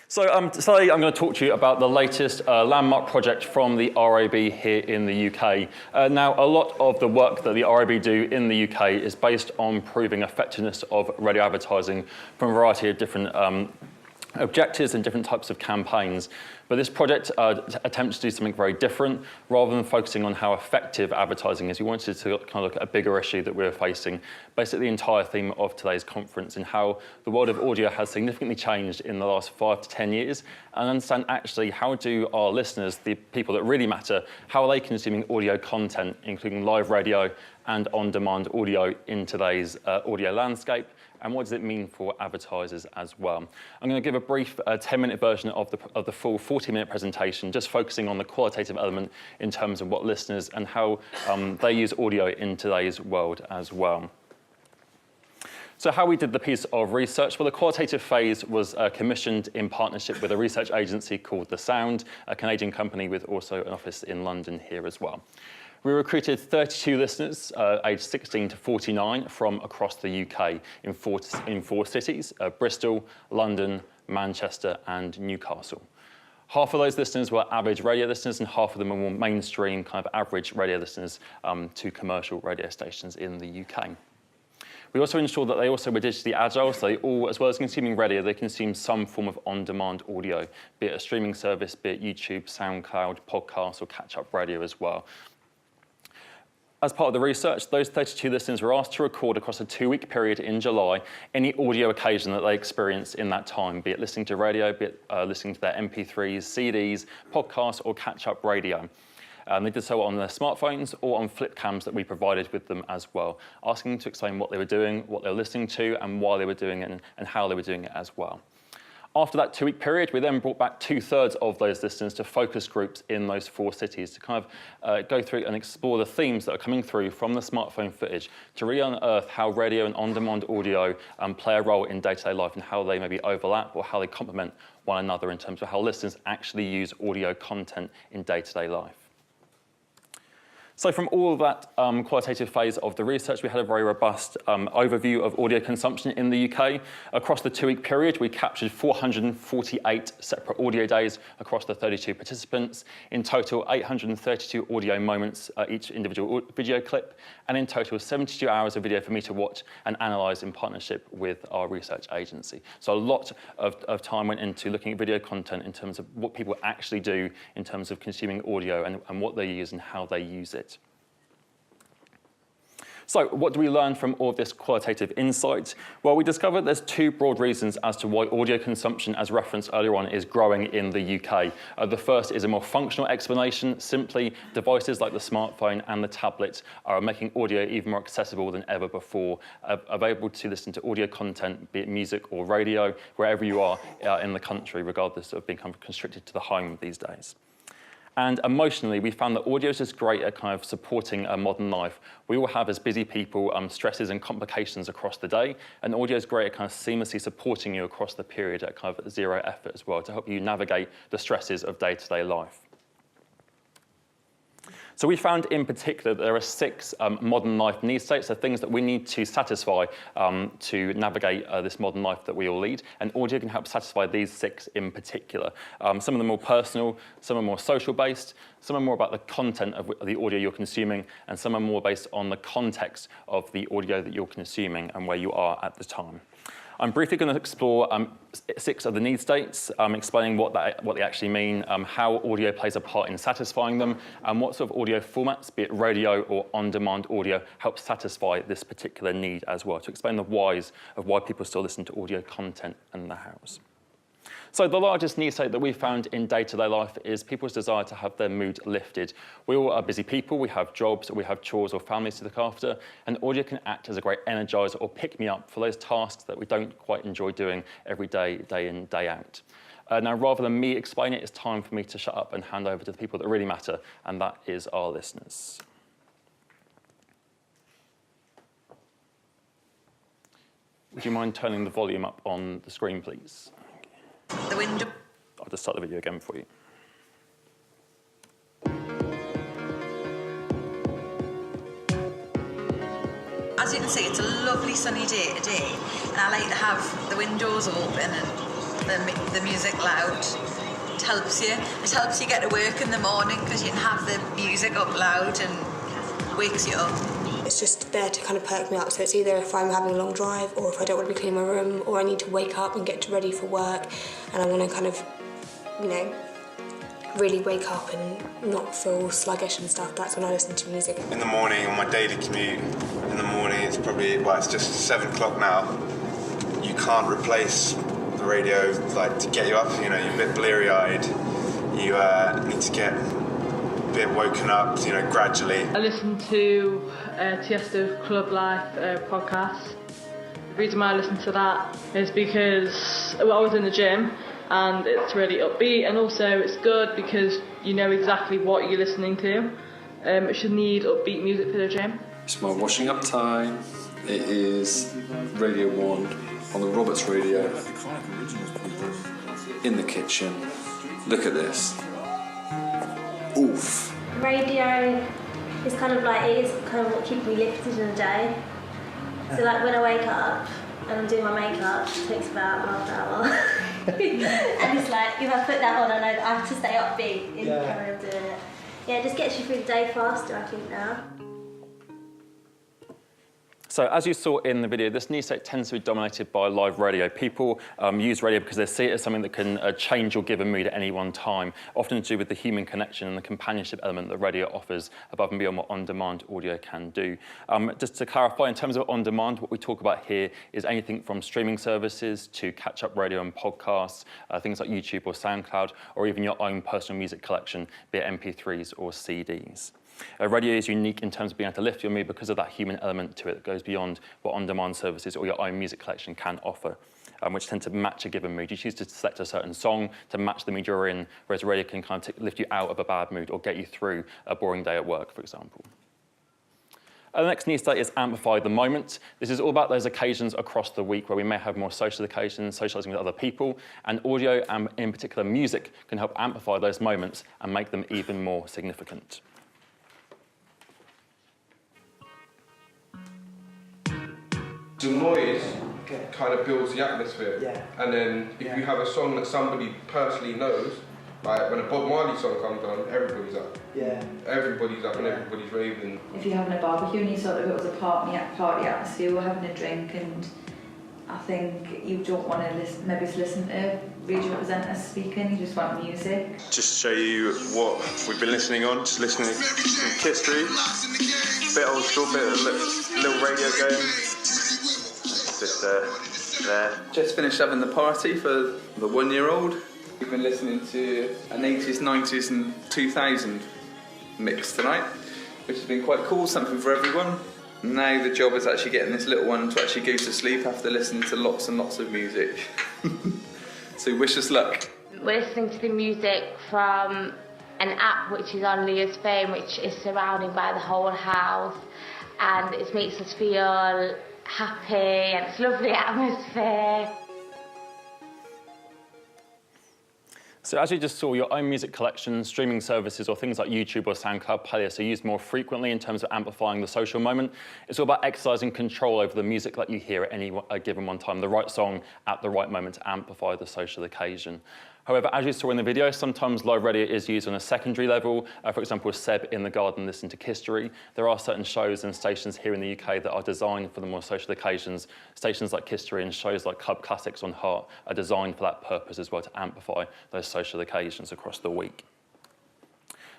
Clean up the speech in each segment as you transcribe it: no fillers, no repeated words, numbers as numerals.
Today I'm going to talk to you about the latest landmark project from the RAB here in the UK. Now, a lot of the work that the RAB do in the UK is based on proving effectiveness of radio advertising from a variety of different objectives and different types of campaigns. But this project attempts to do something very different. Rather than focusing on how effective advertising is, we wanted to kind of look at a bigger issue that we're facing, basically the entire theme of today's conference, and how the world of audio has significantly changed in the last 5 to 10 years, and understand actually how do our listeners, the people that really matter, how are they consuming audio content, including live radio and on-demand audio in today's audio landscape, and what does it mean for advertisers as well. I'm going to give a brief 10-minute version of the full 40-minute presentation, just focusing on the qualitative element in terms of what listeners and how they use audio in today's world as well. So how we did the piece of research? Well, the qualitative phase was commissioned in partnership with a research agency called The Sound, a Canadian company with also an office in London here as well. We recruited 32 listeners aged 16 to 49 from across the UK in four cities, Bristol, London, Manchester and Newcastle. Half of those listeners were average radio listeners and half of them were more mainstream kind of average radio listeners to commercial radio stations in the UK. We also ensured that they also were digitally agile, so they all, as well as consuming radio, they consume some form of on-demand audio, be it a streaming service, be it YouTube, SoundCloud, podcasts or catch-up radio as well. As part of the research, those 32 listeners were asked to record across a 2-week period in July any audio occasion that they experienced in that time, be it listening to radio, be it listening to their MP3s, CDs, podcasts, or catch-up radio. They did so on their smartphones or on flip cams that we provided with them as well, asking them to explain what they were doing, what they were listening to, and why they were doing it, and how they were doing it as well. After that 2-week period, we then brought back 2/3 of those listeners to focus groups in those 4 cities to kind of go through and explore the themes that are coming through from the smartphone footage to really unearth how radio and on-demand audio play a role in day-to-day life and how they maybe overlap or how they complement one another in terms of how listeners actually use audio content in day-to-day life. So from all of that qualitative phase of the research, we had a very robust overview of audio consumption in the UK. Across the 2-week period, we captured 448 separate audio days across the 32 participants. In total, 832 audio moments each individual video clip, and in total, 72 hours of video for me to watch and analyse in partnership with our research agency. So a lot of time went into looking at video content in terms of what people actually do in terms of consuming audio and what they use and how they use it. So what do we learn from all of this qualitative insight? Well, we discovered there's 2 broad reasons as to why audio consumption, as referenced earlier on, is growing in the UK. The first is a more functional explanation. Simply, devices like the smartphone and the tablet are making audio even more accessible than ever before, available to listen to audio content, be it music or radio, wherever you are in the country, regardless of being kind of constricted to the home these days. And emotionally, we found that audio is just great at kind of supporting a modern life. We all have, as busy people, stresses and complications across the day, and audio is great at kind of seamlessly supporting you across the period at kind of 0 effort as well, to help you navigate the stresses of day-to-day life. So we found in particular that there are 6 modern life need states, so things that we need to satisfy to navigate this modern life that we all lead, and audio can help satisfy these 6 in particular. Some of them are more personal, some are more social based, some are more about the content of the audio you're consuming, and some are more based on the context of the audio that you're consuming and where you are at the time. I'm briefly going to explore 6 of the need states, explaining what they actually mean, how audio plays a part in satisfying them, and what sort of audio formats, be it radio or on-demand audio, help satisfy this particular need as well, to explain the whys of why people still listen to audio content in the house. So the largest need state that we found in day-to-day life is people's desire to have their mood lifted. We all are busy people, we have jobs, we have chores or families to look after, and audio can act as a great energizer or pick-me-up for those tasks that we don't quite enjoy doing every day, day in, day out. Now, rather than me explain it, it's time for me to shut up and hand over to the people that really matter, and that is our listeners. Would you mind turning the volume up on the screen, please? The window. I'll just start the video again for you. As you can see, it's a lovely sunny day today, and I like to have the windows open and the music loud. It helps you. It helps you get to work in the morning because you can have the music up loud and wakes you up. It's just there to kind of perk me up, so it's either if I'm having a long drive or if I don't want to be cleaning my room or I need to wake up and get ready for work and I want to kind of, you know, really wake up and not feel sluggish and stuff. That's when I listen to music. In the morning, on my daily commute, in the morning it's probably, well, it's just 7 o'clock now. You can't replace the radio, like, to get you up, you know, you're a bit bleary-eyed. You need to get a bit woken up, you know, gradually. I listen to Tiesto's Club Life podcast. The reason why I listen to that is because I was in the gym and it's really upbeat, and also it's good because you know exactly what you're listening to. It should need upbeat music for the gym. It's my washing up time. It is Radio 1 on the Roberts radio. In the kitchen. Look at this. Oof. Radio is kind of like, it is kind of what keeps me lifted in the day. So like when I wake up and I'm doing my makeup, it takes about half an hour. And it's like, if I put that on, I know that I have to stay upbeat in carry on doing it. Yeah, it just gets you through the day faster, I think, now. So as you saw in the video, this news state tends to be dominated by live radio. People use radio because they see it as something that can change your given mood at any one time, often to do with the human connection and the companionship element that radio offers above and beyond what on-demand audio can do. Just to clarify, in terms of on-demand, what we talk about here is anything from streaming services to catch-up radio and podcasts, things like YouTube or SoundCloud, or even your own personal music collection, be it MP3s or CDs. Radio is unique in terms of being able to lift your mood because of that human element to it that goes beyond what on-demand services or your own music collection can offer, which tend to match a given mood. You choose to select a certain song to match the mood you're in, whereas radio can kind of lift you out of a bad mood or get you through a boring day at work, for example. The next news state is amplify the moment. This is all about those occasions across the week where we may have more social occasions, socialising with other people, and audio, and in particular music, can help amplify those moments and make them even more significant. The noise kind of builds the atmosphere, and then if you have a song that somebody personally knows, like when a Bob Marley song comes on, everybody's up. Everybody's up and everybody's raving. If you're having a barbecue and you sort of it was a party atmosphere, we're having a drink, and I think you don't want to listen to regional presenters speaking, you just want music. Just to show you what we've been listening on, just listening to history, bit old school, bit of little radio going. Just there. Just finished having the party for the 1-year-old. We've been listening to an 80s, 90s and 2000 mix tonight, which has been quite cool, something for everyone. Now the job is actually getting this little one to actually go to sleep after listening to lots and lots of music. So wish us luck. We're listening to the music from an app which is on Leah's phone, which is surrounded by the whole house, and it makes us feel happy and it's lovely atmosphere. So as you just saw, your own music collection, streaming services, or things like YouTube or SoundCloud playlists are used more frequently in terms of amplifying the social moment. It's all about exercising control over the music that you hear at any given one time, the right song at the right moment to amplify the social occasion. However, as you saw in the video, sometimes live radio is used on a secondary level. For example, Seb in the garden listening to History. There are certain shows and stations here in the UK that are designed for the more social occasions. Stations like History and shows like Club Classics on Heart are designed for that purpose as well, to amplify those social occasions across the week.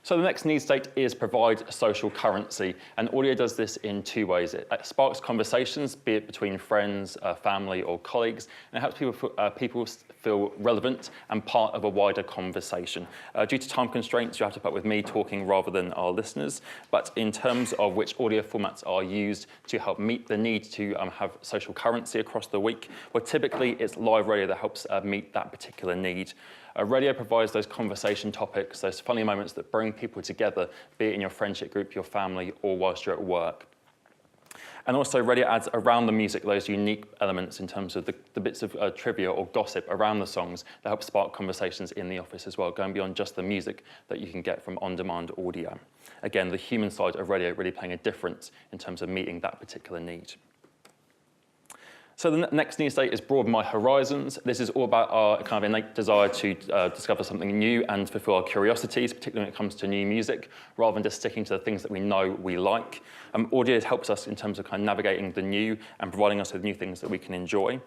So the next need state is provide social currency, and audio does this in 2 ways. It sparks conversations, be it between friends, family or colleagues, and it helps people feel relevant and part of a wider conversation. Due to time constraints, you have to put up with me talking rather than our listeners, but in terms of which audio formats are used to help meet the need to have social currency across the week, well, typically it's live radio that helps meet that particular need. Radio provides those conversation topics, those funny moments that bring people together, be it in your friendship group, your family, or whilst you're at work. And also radio adds around the music those unique elements in terms of the bits of trivia or gossip around the songs that help spark conversations in the office as well, going beyond just the music that you can get from on-demand audio. Again, the human side of radio really playing a difference in terms of meeting that particular need. So the next needs state is broaden my horizons. This is all about our kind of innate desire to discover something new and fulfill our curiosities, particularly when it comes to new music, rather than just sticking to the things that we know we like. Audio helps us in terms of kind of navigating the new and providing us with new things that we can enjoy.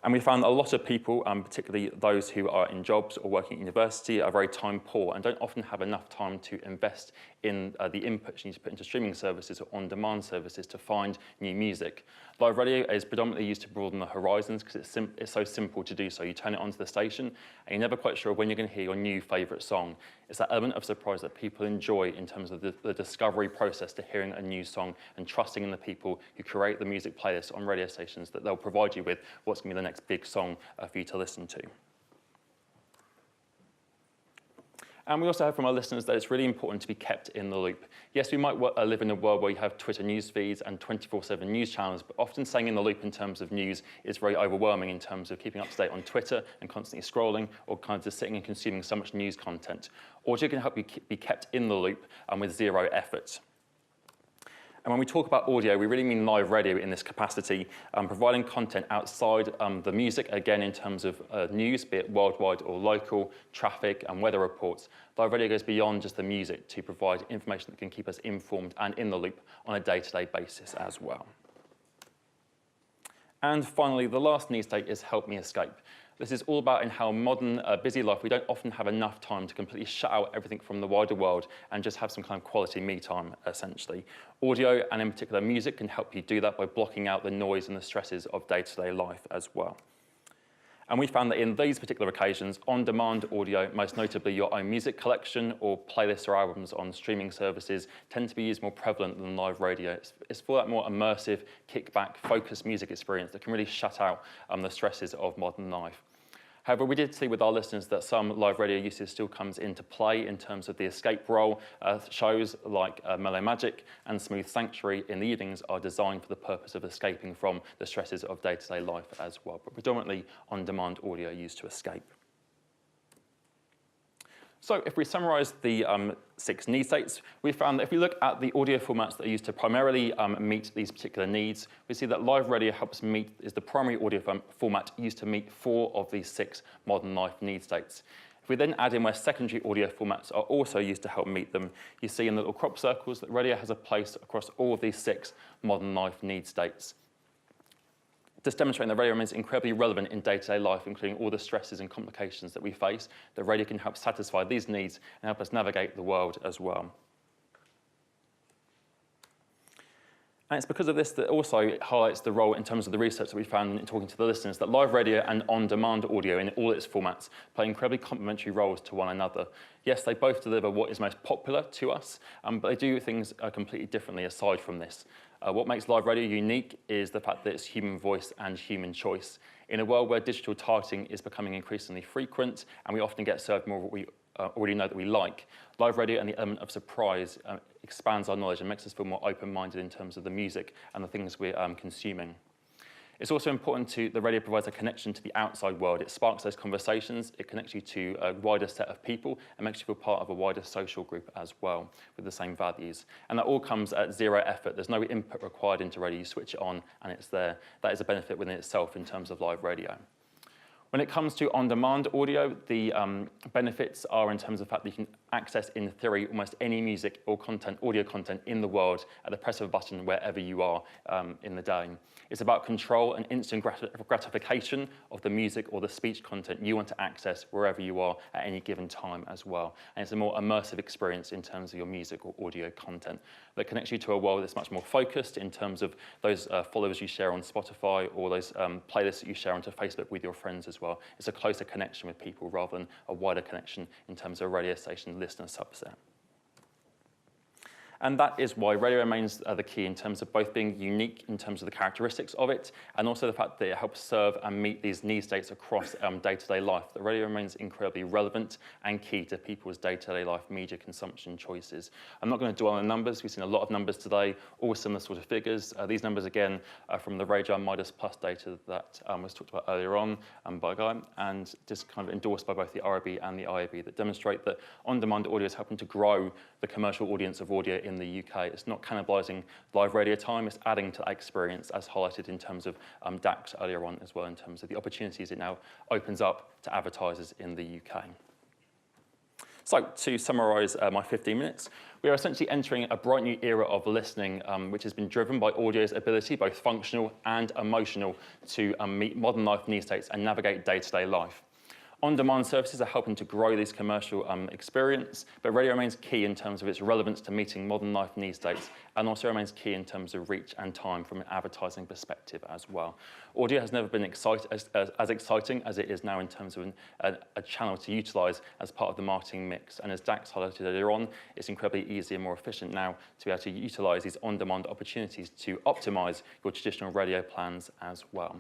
And we found that a lot of people, particularly those who are in jobs or working at university, are very time poor and don't often have enough time to invest in the inputs you need to put into streaming services or on-demand services to find new music. Live radio is predominantly used to broaden the horizons because it's so simple to do so. You turn it onto the station and you're never quite sure when you're going to hear your new favourite song. It's that element of surprise that people enjoy in terms of the discovery process to hearing a new song and trusting in the people who create the music playlists on radio stations that they'll provide you with what's going to be the next big song for you to listen to. And we also heard from our listeners that it's really important to be kept in the loop. Yes, we might live in a world where you have Twitter news feeds and 24/7 news channels, but often staying in the loop in terms of news is very overwhelming in terms of keeping up to date on Twitter and constantly scrolling or kind of just sitting and consuming so much news content. Audio can help you be kept in the loop and with zero effort. And when we talk about audio, we really mean live radio in this capacity, providing content outside the music, again, in terms of news, be it worldwide or local, traffic and weather reports. Live radio goes beyond just the music to provide information that can keep us informed and in the loop on a day-to-day basis as well. And finally, the last need state is help me escape. This is all about in how modern, busy life, we don't often have enough time to completely shut out everything from the wider world and just have some kind of quality me time, essentially. Audio, and in particular music, can help you do that by blocking out the noise and the stresses of day-to-day life as well. And we found that in these particular occasions, on-demand audio, most notably your own music collection or playlists or albums on streaming services, tend to be used more prevalent than live radio. It's for that more immersive, kickback, focused music experience that can really shut out the stresses of modern life. However, we did see with our listeners that some live radio usage still comes into play in terms of the escape role. Shows like Mellow Magic and Smooth Sanctuary in the evenings are designed for the purpose of escaping from the stresses of day-to-day life as well, but predominantly on-demand audio used to escape. So if we summarise the 6 need states, we found that if we look at the audio formats that are used to primarily meet these particular needs, we see that live radio is the primary audio format used to meet 4 of these 6 modern life need states. If we then add in where secondary audio formats are also used to help meet them, you see in the little crop circles that radio has a place across all of these 6 modern life need states. Just demonstrating that radio remains incredibly relevant in day-to-day life, including all the stresses and complications that we face, that radio can help satisfy these needs and help us navigate the world as well. And it's because of this that also highlights the role in terms of the research that we found in talking to the listeners, that live radio and on-demand audio in all its formats play incredibly complementary roles to one another. Yes, they both deliver what is most popular to us, but they do things completely differently aside from this. What makes live radio unique is the fact that it's human voice and human choice. In a world where digital targeting is becoming increasingly frequent and we often get served more of what we already know that we like, live radio and the element of surprise expands our knowledge and makes us feel more open-minded in terms of the music and the things we're consuming. It's also important the radio provides a connection to the outside world. It sparks those conversations, it connects you to a wider set of people and makes you feel part of a wider social group as well with the same values. And that all comes at zero effort. There's no input required into radio. You switch it on and it's there. That is a benefit within itself in terms of live radio. When it comes to on-demand audio, the benefits are in terms of the fact that you can access, in theory, almost any music or audio content in the world at the press of a button wherever you are in the day. It's about control and instant gratification of the music or the speech content you want to access wherever you are at any given time as well. And it's a more immersive experience in terms of your music or audio content that connects you to a world that's much more focused in terms of those followers you share on Spotify or those playlists that you share onto Facebook with your friends as well. It's a closer connection with people rather than a wider connection in terms of a radio station listener subset. And that is why radio remains the key in terms of both being unique in terms of the characteristics of it, and also the fact that it helps serve and meet these need states across day-to-day life. The radio remains incredibly relevant and key to people's day-to-day life media consumption choices. I'm not going to dwell on the numbers. We've seen a lot of numbers today, all similar sort of figures. These numbers, again, are from the Radar Midas Plus data that was talked about earlier on by Guy, and just kind of endorsed by both the RAB and the IAB, that demonstrate that on-demand audio is helping to grow the commercial audience of audio in the UK. It's not cannibalising live radio time, it's adding to that experience, as highlighted in terms of Dax earlier on as well, in terms of the opportunities it now opens up to advertisers in the UK. So, to summarise my 15 minutes, we are essentially entering a bright new era of listening, which has been driven by audio's ability, both functional and emotional, to meet modern life need states and navigate day-to-day life. On-demand services are helping to grow this commercial experience, but radio remains key in terms of its relevance to meeting modern life need states, and also remains key in terms of reach and time from an advertising perspective as well. Audio has never been as exciting as it is now in terms of a channel to utilise as part of the marketing mix. And as Dax highlighted earlier on, it's incredibly easy and more efficient now to be able to utilise these on-demand opportunities to optimise your traditional radio plans as well.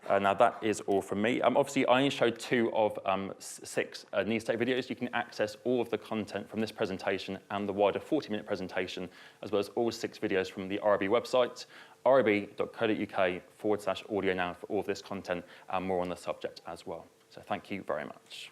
Now that is all from me. Obviously, I only showed 2 of 6 need state videos. You can access all of the content from this presentation and the wider 40-minute presentation, as well as all 6 videos from the RAB website, rab.co.uk/audio now for all of this content and more on the subject as well. So thank you very much.